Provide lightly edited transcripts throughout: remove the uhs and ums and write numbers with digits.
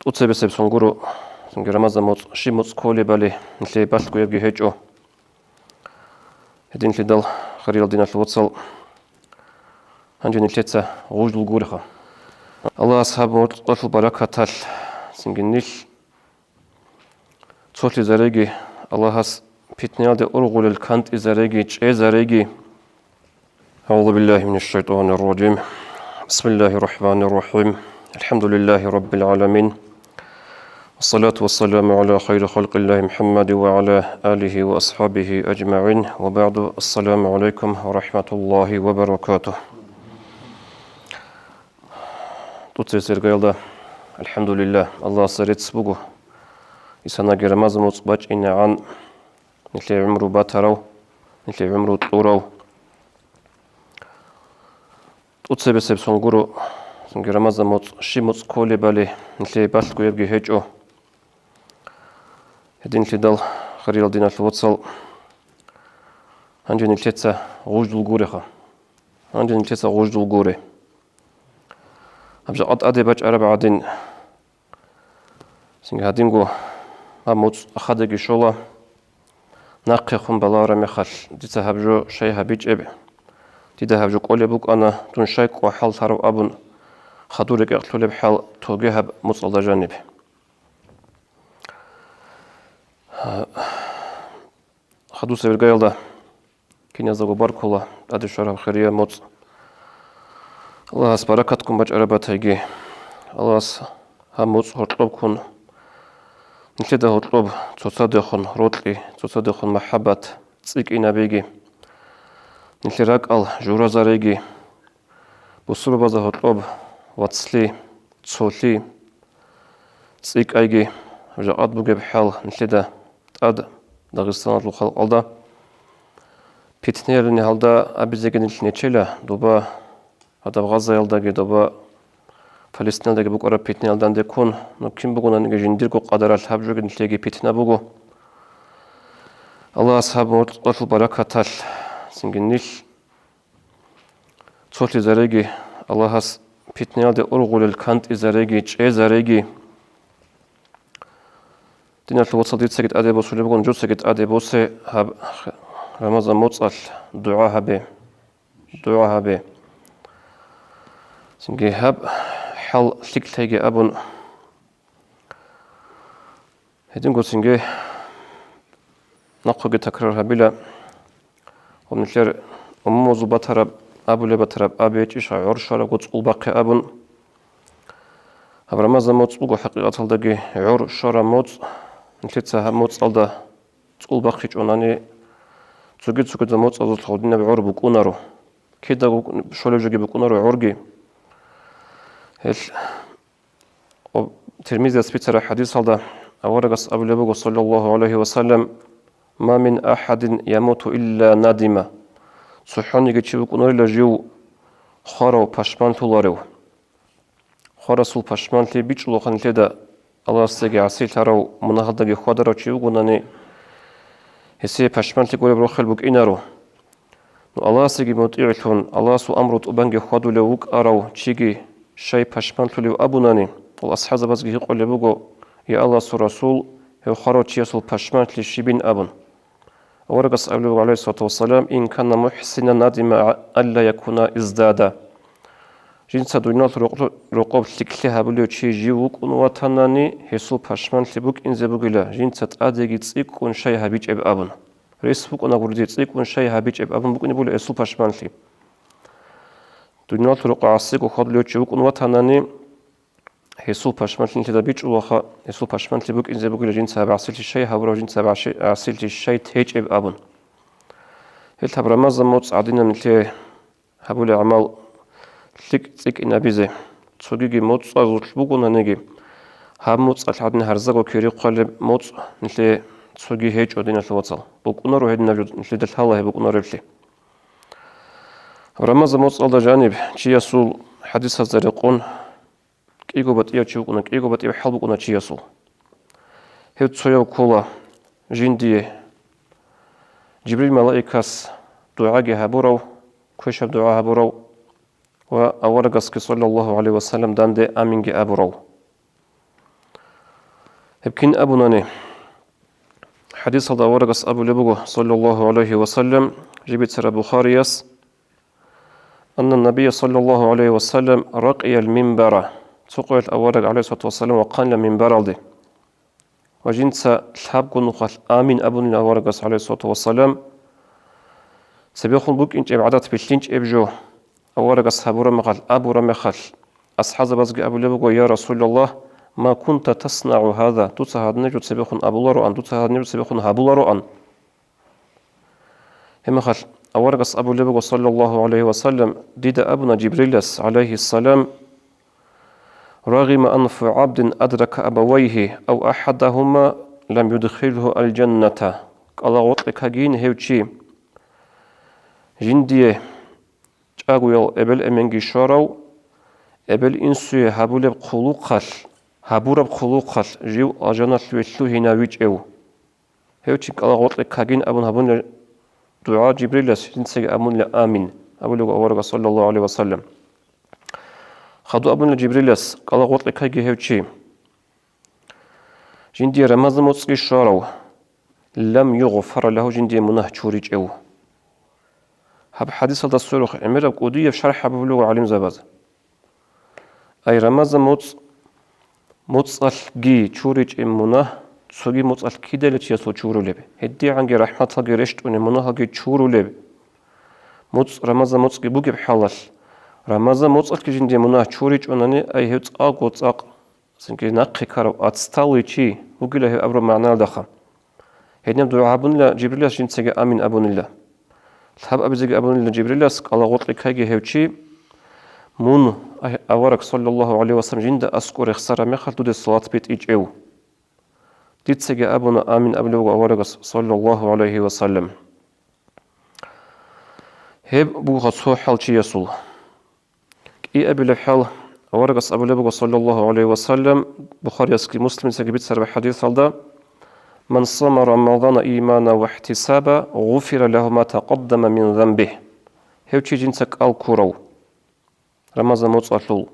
Utsebeseb songuru Ramazan Shimuts Koli Bali, Ntle Basku Yabgi Hejo. Hedin Lidal, Haril Dinal Wutsal, Anjin Litza, Rujul Gurha. Allah Ashabot, Otul Barakatal, Singinil, Tsotli Zaregi, Allah has Pitnel de Urgul el Kant Izaregi, Chezaregi. أعوذ بالله من الشيطان الرجيم بسم الله الرحمن الرحيم الحمد لله رب العالمين والصلاة والسلام على خير خلق الله محمد وعلى آله وأصحابه أجمعين وبعد السلام عليكم ورحمة الله وبركاته تتسير قيلة الحمد لله الله سريت سبقه إسانا جرماز مصباج إن عن مثل عمرو باتراو مثل عمرو طوراو Utsebeseb songuru Ramazan Shimuts Koli Bali, Ntle Basku Yabgi Hejo. Hedin Lidal, Haril Dinal Wutsal, Anjin Litza, Rujul Gurha. Anjin Litza, Rujul Gure. Abjad Adebach Arab Adin Singhadingo, Amuts Hadegi Shola, Nakkhum Balara Mechal, Ditsahabjo, Shay Habij Eb. Tida have juk olebuk ana tun shaykh wa hal tarab abun khadurek yaqtuleb hal togehab musalda janib khadu sever gayalda kinyazago barkola adi sharab khiriya muts Allah barakatkum baj arabataygi Allah hamuts hotlob kun nitida hotlob tsotsadekhon rotli tsotsadekhon mahabbat tsik inabegi Нилерак ал журазареги бусурбаза хотлоб ватсли цоли цик айги жаат бугеб хал ниледа тад Дагыстан халк алда питнерни халда абизеген нечела дуба адаб Газа ялдаги дуба Палестинадаги бук ара питнелдан де кун но ким бугунан жиндир ко кадарал хабжуген нилеги питна бугу Allah ashabot otul barakatal Singinil Tsotli Zaregi, Allah has Pitnel de Urgul el Kant Izaregi, Chezaregi. Dinat Wutsal Ditsegit Adebo Sulibon Jusegit Adebose Hab Ramazan Motsal, Dua Habe. Singi Hab Hal Liktege Abun Hedingo Singe Nakhoge Takrar Habila. Onlar ummuzu batarab abule batarab abeç işayır şara qoçul baqi abun Ramazan motsbugo haqiqataldagi ur şara mots nitsa mots alda qul baqi çonani tsugit da mots azul xodina ur bukunaru keda şolevjegi bukunaru urgi hel o Tirmizi spitsara hadis alda avaragas abule bugo sallallahu aleyhi ve sellem ما من أحد يموت إلا ندم سبحانه geçibuk onlarla jiu xaro pashman tulareu xarasul pashman te bichlo khanle da Allah sege asil tarau munahadagi xodara chiugunani hese pashman te gore brokhelbuk inaru no Allah sege muti'tun Allah su amrut ubange xodulewuk arau chigi shay pashman tulew abunani wal ashab bazgi qolebugo ya Allah su rasul he xaro chiasul pashman li shibin abun ورقص أبلغ عليه الصلاة والسلام إن كان محسنا ندم ألا يكون ازدادا جنسا دوينات رقوب تكلها بليو تشي جيوك ونواتناني هسو پشمان تبوك إنزي بغيلا جنسا تأديگي تسيك ون شاي هبيج إب أبن رئيس بوك ونغوردي تسيك ون شاي هبيج إب أبن بوك نبولي هسو پشمان تي دوينات رقوب عصيك وخدليو تشيوك ونواتناني هسو پشمان تي دا بيج وخا هسو پشمان تبوك إنزي بغيلا جنسا بعسيل تشي هبرو جنسا بعسيل تشي تيج إب أبن هل تبرا مازا موت عدينا نتلي هبولي عمال تلك إنا بيزي تسوغيجي موت أغوط بوغونا نيجي هاب موت أتحدين هرزاقو كيري قالب موت نتلي تسوغي هيج ودينا الوصل بوغونا رو هيدنا نتلي دلت الله بوغونا ربلي رمازا موت ألدا جانب چي يسول حديث هزاريقون كيغو بات إيو چيوغونا كيغو بات إيو حلبوغونا چي يسول هيو تسويو كولا جندية جبريل ملائكاس دعاء هبورو كوشب دعاء هبورو وأورقس صلى الله عليه وسلم داند أمينج أبورو هبكين أبوناني حديث هذا ورقص أبو لبغو صلى الله عليه وسلم جبت سر بخاريس أن النبي صلى الله عليه وسلم رقي المنبر تقول أورق عليه الصلاة والسلام وقال المنبر دي وجنس الحب نقل آمين أبونا ورقص عليه الصلاة والسلام سبيخون بوك إنج إبعادات بلينج إبجو أورق أصحاب رمخل أبو رمخل أصحاب بزق أبو لبغو يا رسول الله ما كنت تصنع هذا تتهاد نجو سبيخون أبو الله أن تتهاد نجو سبيخون أبو الله أن هم خل أورق أبو لبغو صلى الله عليه وسلم ديد أبونا جبريل عليه السلام رغم أنف عبد أدرك أبويه أو أحدهما لم يدخله الجنة قال وطلق هجين هيوشي جندية جاغويل أبل أمنجي شارو أبل إنسوي هابولب خلوقل هابورب خلوقل جيو أجانا لويتلو هنا ويج هيوشي قال وطلق هجين أبن هابون دعاء جبريل جنسي أمون لآمين أبو أورغ صلى الله عليه وسلم خدو أبن جبريل قال وطلق هجي هيوشي جندية رمضان مصري شارو لم يغفر له جندية منه تشوريج هب حديث هذا السورخ عمر بقودية في شرح بلوغ عليم زباز أي رمضان مصل جي تشوريج منه تسوي مصل كده لتيسو تشورو لب هدي عنجي رحمة هجي رشت منه هجي تشورو لب رمضان مصل بوجي بحلال رمضان مصل كي جندية منه تشوريج أنني أي هت أق سنكي نقي كارو أتستالي شيء وقيله أبرو معنا دخل هدني دعاء بن جبريل جنسي آمين أبون الله الحب أبزق أبون الله جبريل قال غطلك هاجي هيوشي مون أورك صلى الله عليه وسلم جند أسكور خسارة مخل تود الصلاة بيت إيج تتسق أبونا آمين أبلغ أورك صلى الله عليه وسلم هب بوغا صوحل شي يسول كي أبي الحال أورك أبلغ صلى الله عليه وسلم بخاري أسكي مسلم سكبت سرب حديث هذا من صام رمضان إيمانا واحتسابا غفر له ما تقدم من ذنبه هيوشي جنسك الكورو رمضان مصلول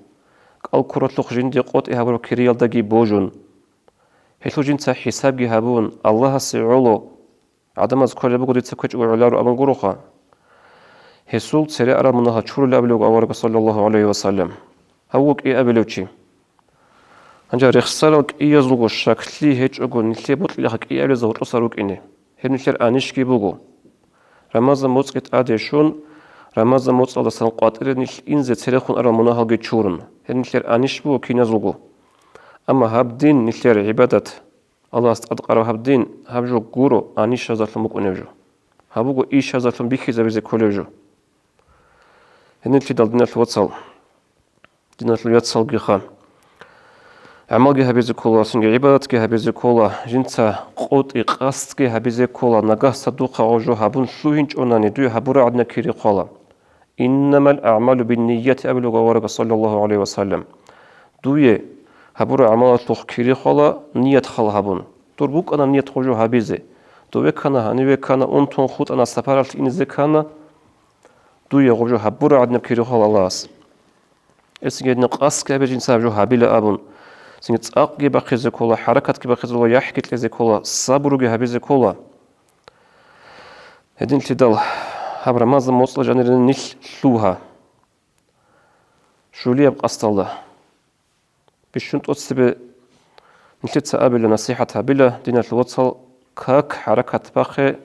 الكورو تلوخ جندي قوت إهابرو كريال داقي بوجون هيتلو جنسا حساب جهابون الله سيعولو عدم أذكر لبقو ديتسا كوش وعلارو أبن قروخا هيسول سري أرى منها تشور لأبلوغ أورك صلى الله عليه وسلم هوك إيه أبلوشي هنجا رخصالك إيه يزلغو شكلي هيج أقول نتلي بطل لحك إيه أبلي زهور أصاروك إني هيد نتلير آنيشكي بوغو رمضان موسكت آديشون رمضان موسك الله سنقات إرد نتل إنزي تسريخون أرى منها هاقي تشورن هيد نتلير آنيش بوغو كي نزلغو أما هابدين نتلير عبادة الله استقرأ هابدين هابجو قورو آنيش هزاتلم بوك أنيوجو هابوغو إيش هزاتلم بيكي زبيزي كوليوجو هيد نتلي دال دينات الواتسال دينات الواتسال جيخان عمل هبيز كولا سنجي عبادت هبيز كولا جنسا قوت إقاست هبيز كولا نجاه صدوق عجو هبون شوهنج أناني دوي هبورا عدنا كيري قولا إنما الأعمال بالنيات أبلغ ورق صلى الله عليه وسلم دوي هبورا عمل تخ كيري قولا نية خل هبون تربوك أنا نية خجو هبيزي دوي كان هنوي كان أنتون خود أنا سفرت إنزي كان دوي عجو هبورا عدنا كيري قولا الله اسنجي نقاس هبيز جنسا عجو هبيلا أبون سنت أقي بخيز كولا حركة بخيز الله يحكي لزي كولا صبر جه بيز كولا هدين تدل هبر مازن موصل جانرين نيل لوها شو ليه بقصد بشنت أتصب نتلت سأبل نصيحتها بلا دينة الوصل كاك حركة بخي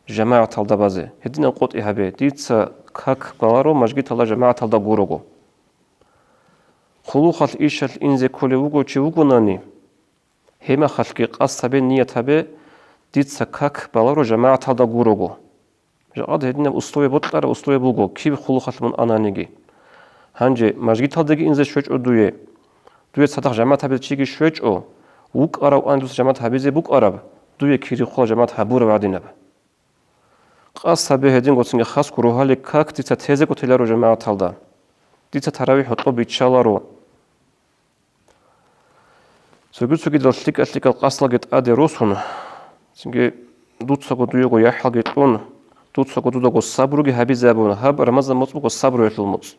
جماعة الدبازة هدين القط إهابي ديت كاك بارو مجد الله جماعة الدبورو خلو خل إيشل إنزي كل وجو تشوجو ناني هما خلقي قصة بين نية هبه ديت سكاك بالارو جماعة هذا جوروجو جاد هدنا أسطوي بطلر أسطوي بوجو كيف خلو خل من أنانيجي هنجي مجد هذا إنزي شوج دوية صدق جماعة هبه تيجي شوج وك أراب أندوس جماعة هبه زي بوك أراب دوية كيري خل جماعة هبور بعدين هبه قصة به هدين قصني خاص كروها لكاك ديت تهزك وتلارو جماعة هذا ديت تراويح وطلب بيتشالارو سوغي دلتك أتلك القصة جت أدي روسون سنجي دوت سقو دويغو يحل جتون دوت سقو دوغو صبرو جي هبي زابون هب رمضان مطبوغو صبرو يحل الموت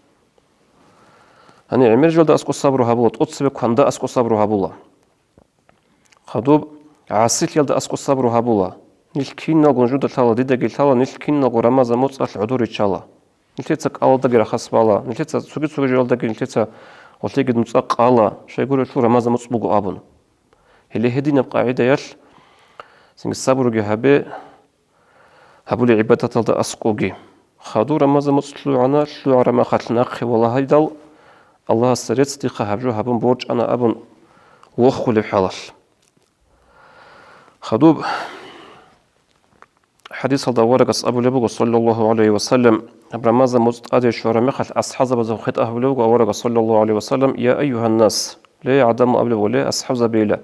هني عمر جلد أسكو صبرو هبولت أتصبك هندا أسكو صبرو هبولا خدوب عسيت يلد أسكو الصبر هابولا نلكين نقول جودة ثلا ديدا قل ثلا نلكين نقول رمضان موت العذور إن شاء الله نلتيتك الله دقيقة خاص بالا نلتيتك سوقي جوال دقيقة نلتيتك وتيجي نتسق الله شيء يقول شو رمضان موت بقو أبون اللي هدينا بقاعدة يش سنج الصبر جهبي هبولي عبادة تلد أسكوجي خدو رمضان موت عنا شلو رما خاتنا خي والله هيدل الله سريت استيقا هبجو هبون بورج أنا أبون وخول حلال خدوب حديث هذا ورقة أبو لبوغ صلى الله عليه وسلم رمضان موت أدي شورا مخل أصحاب بزو خيط أبو لبوغ ورقة صلى الله عليه وسلم يا أيها الناس لا عدم أبو لبوغ لا أصحاب زبيلة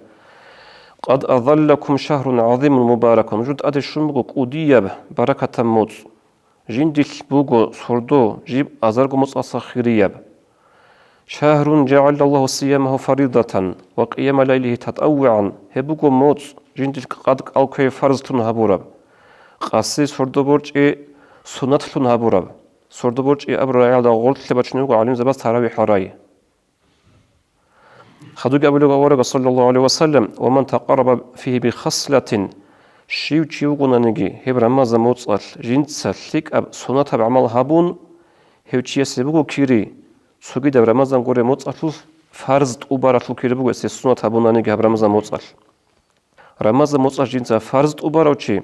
قد أظلكم شهر عظيم مبارك وجود أدي شمغ قودية بركة موت جندل بوغو صردو جيب أزرق موت أصخيرية شهر جعل الله صيامه فريضة وقيام ليله تطوعا هبوغو موت جندل قد أوكي فرض تنهبورب قاسي صردو برج سنة تنهبورب صردو برج أبرا يعلى غلط لبچنوغ علم زباس تراويح راي خدوك أبو لغا صلى الله عليه وسلم ومن تقرب فيه بخصلة شيو غنانجي هب رمضان موتصل جنس ليك أب سنة بعمل هابون هو تشيسبوغو كيري سوغي دب رمضان غوري موتصل فرض أوبارة كيري بوغو سنة هابونانجي هب رمضان موتصل رمضان موتصل جنس فرض أوبارة چي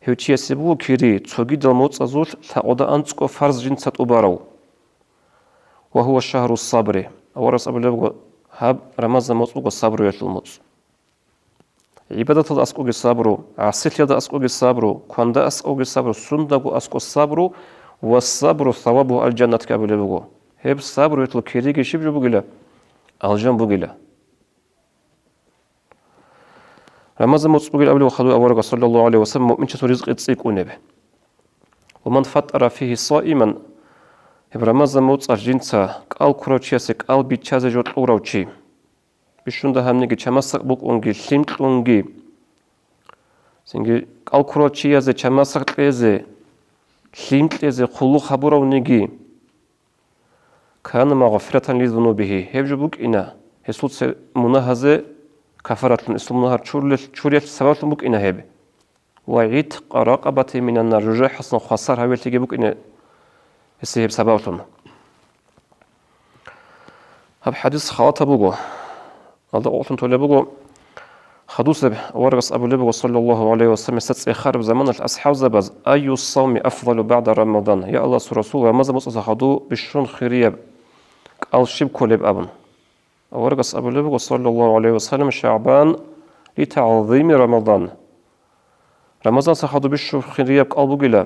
هو تشيسبوغو كيري سوغي دل موتصل تاودا أنتسكو فرض جنس أوبارة وهو الشهر الصبر أورس أبو لغا هاب رمضان موتصل الصبر يتلموت عبادة الأسقوغ الصبر عسيت يد أسقوغ الصبر كوندا أسقوغ الصبر سندغو أسقو الصبر والصبر ثوابه الجنة كابل بغو هب الصبر يتلو كيريجي شبجو بغلا الجن بغلا رمضان موتصل أبو خدو أورغ صلى الله عليه وسلم مؤمن شتو رزق يتسيقون به ومن فطر فيه صائما هب رمضان موتصل جنسا قال كروتشيسك قال بيتشازي جوت أوروتشي بشوندا همنيجي چماسق بوك اونجي سيمت اونجي سينجي قالكروتشيا زي چماسق تيزي سيمت تيزي خلو خبرو نيجي كان مغفرة لذنوبه هبجو بوك إنا هسوت مناهزة كفرة الإسلام مناهر چوريت سبب بوك إنا هب وعيد قراقبة من النار رجاء حسن خسار هاويل تيجي بوك إنا هسيب سبب هب حديث خواطة بوكو هذا أوطن تولبوغو خدوس ورقص أبو لبوغ صلى الله عليه وسلم ستس إخار بزمان الأصحاب زبز أي الصوم أفضل بعد رمضان يا الله رسول رمضان مصص خدو بشون خيرية قال شب كولب أبن ورقص أبو لبوغ صلى الله عليه وسلم شعبان لتعظيم رمضان رمضان سخدو بشون خيرية قال بوغلا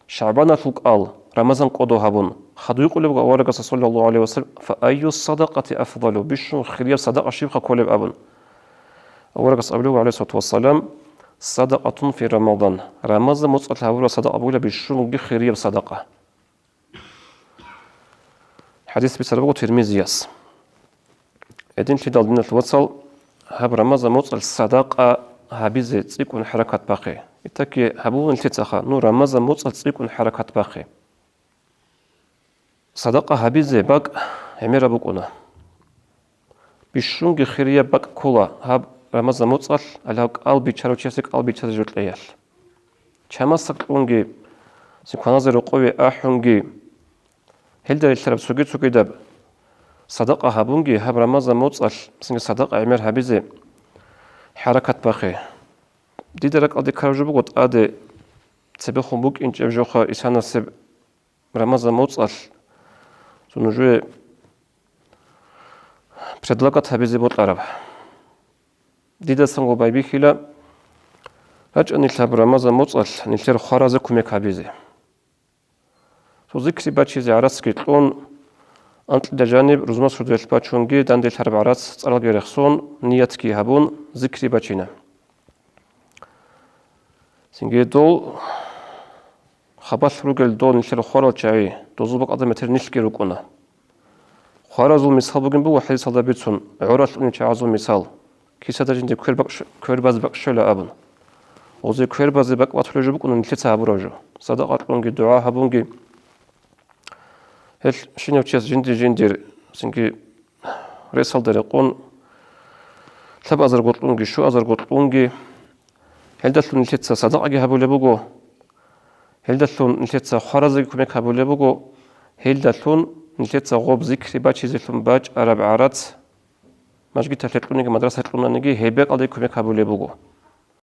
شعبان تلق قال رمضان قدو هبون خدو يقول لبوغ ورقص صلى الله عليه وسلم فأي الصدقة أفضل بشون خيرية صدقة شبخ كولب أبن ورقص أبو عليه الصلاة والسلام صدقة في رمضان رمضان مصطلح هؤلاء صدقة أبولا بشون خيرية صدقة حديث بسربو ترميزياس إذن في دالنا الوصل هب رمضان مصطلح صدقة هبيزة تسيكون حركات باقي إتاكي هبون التتخا نو رمضان مصطلح تسيكون حركات باقي صدقة هبيزة باق عميرا بقونا بشون خيرية باق كولا هب رمضان موتصل على قلبي چاروچيسك قلبي چازجوت ليال چماسق اونگي سيكونازر قوي احونگي هلدر الترب سوگي دب صدقه هبونگي هب رمضان موتصل سنگ صدقه عمر هبيزي حركت باخي دي درك ادي كارجو بوت ادي تبخون بوك انچ جوخا اسانا سب رمضان موتصل سونجو предлагат هبيزي بوت عرب ديدا سنغو بايبي خيلا هاج أن التاب رمضان موتصل نلتر خرازة كوميك هابيزي سو ذكري باتشي زي عراس كيتلون أنت لجانب رزما سودو الباتشونجي دان ديل حرب عراس تسأل غيرخصون نيات كي هابون ذكري باتشينا سنجي دول خباث روغل دول نلتر خورال چاي دوزوبك أدى متر نلكي روكونا خرازو مثال بگن بو حديث هذا بيتسون عراس لوني چعازو مثال كيسادا جندي كورباز بق شولا أبن وزي كورباز بق واتلوجو بقنا نلتسا هبروجو صدقات لونجي دعاء هبونجي هل شنو تشيس جندير سنكي رسال درقون تب أزر قطلونجي شو أزر قطلونجي هل دلون نلتسا صدقة هبولي بوغو هل دلون نلتسا خرزي كميك هبولي بوغو هل دلون نلتسا غوب ذكري باج زلون باج عرب عرات ماجي تلتلونيجي مدرسة تلونانيجي هيبك علي كميك هبولي بوغو